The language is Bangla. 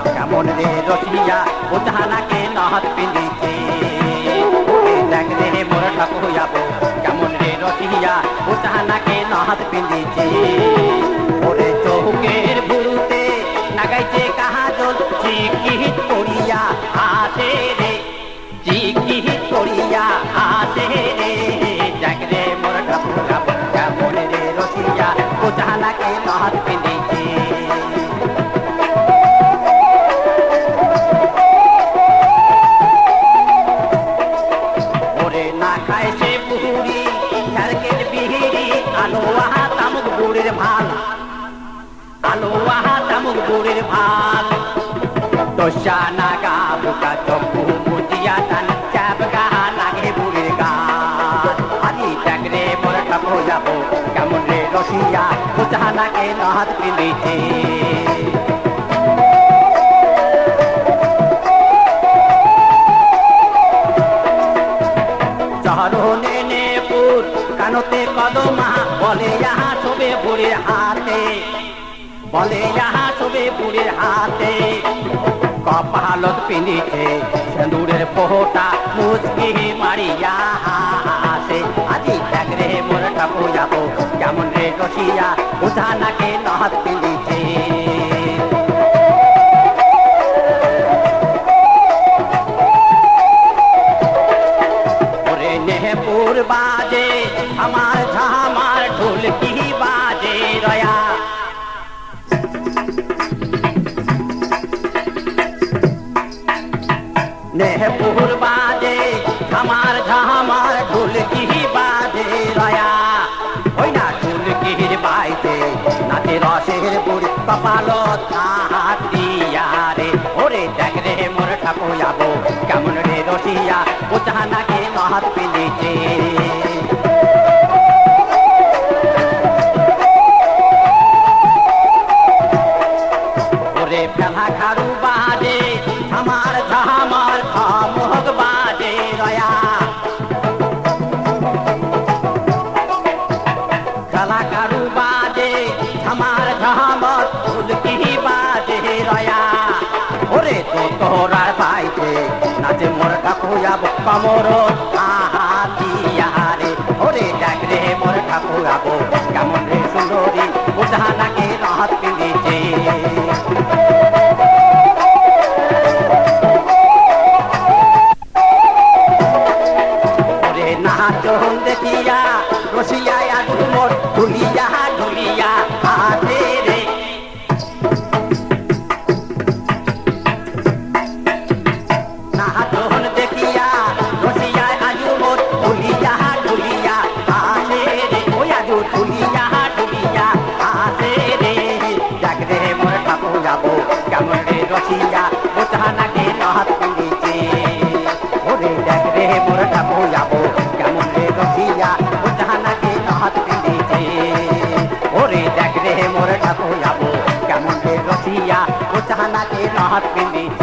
কেমন রে রসিয়া ও জাহানাকে নহত পিঁধিছে দেখ রে মোর ঠাকুর যাবো কেমন রে রসিয়া ও জাহানাকে নহত পিঁধিছে ওরে চৌকের বুড়ুতে লাগাইছে কাহাজল চিকিৎ করিয়া আসে রে চিকিৎ করিয়া আসে রে দেখ রে মোর ঠাকুর যাবো কেমন রে রসিয়া ও জাহানাকে নহত পিঁধিছে বুড়ির ভাল দশা নাগা বুকা চম্পু মুজিয়া টান চাপ গা লাগে বুড়ির গান আজি দেখ রে মোর ঠাকুর যাবো কেমন রে রসিয়া ও জাহানাকে নহত পিঁধিছে চরণে নেপুর কানতে কদমা বলে ইহা শোবে বুড়ির হাতে বলে ইহা শোবে বুড়ির হাতে কপালত পিঁধিছে সিঁদুরের ফোঁটা মুচকি মারিয়া হাসে আজি দেখ রে মোর ঠাকুর যাবো কেমন রে রসিয়া ও জাহানাকে নহত পিঁধিছে ওরে নেহপুর বাজে আমার ঝামার ঢোলকি বাজে রয়া নেহপুর বাজে আমার ঝামার ঢোলকি বাজে রয়া ওই না ঢোলকির বাইতে নাচে রসের বুড়ি কপালত হাতিয়া রে ওরে দেখ রে মোর ঠাকুর যাবো কেমন রে রসিয়া ও জাহানাকে নহত পিঁধিছে ওরে ফেলা খারু বাজে আমার ঝামার খামোগ বাজে রয়া ফেলা খারু বাজে আমার ঝামার ঢোলকি বাজে রয়া ওরে তো তোরার বাইতে নাচে মোর ঠাকুর যাবো কমর হাতিয়া রে ওরে দেখ রে মোর ঠাকুর যাবো কেমন রে সুন্দরী ও জাহানাকে নহত পিঁধিছে ওরে নাচন দেখিয়া রসিয়া আজু মোর ঢুলিয়া ঢুলিয়া হাতে রে নাচন দেখিয়া রসিয়া আজু মোর ঢুলিয়া ঢুলিয়া হাতে রে ওই আজু ঢুলিয়া ঢুলিয়া হাতে রে দেখ রে মোর ঠাকুর যাবো কেমন রে রসিয়া ও জাহানাকে নহত পিঁধিছে ওরে দেখ রে মোর ঠাকুর যাবো কেমন রে রসিয়া ও জাহানাকে নহত পিঁধিছে ওরে দেখ রে মোর ঠাকুর যাবো কেমন রে রসিয়া ও জাহানাকে নহত পিঁধিছে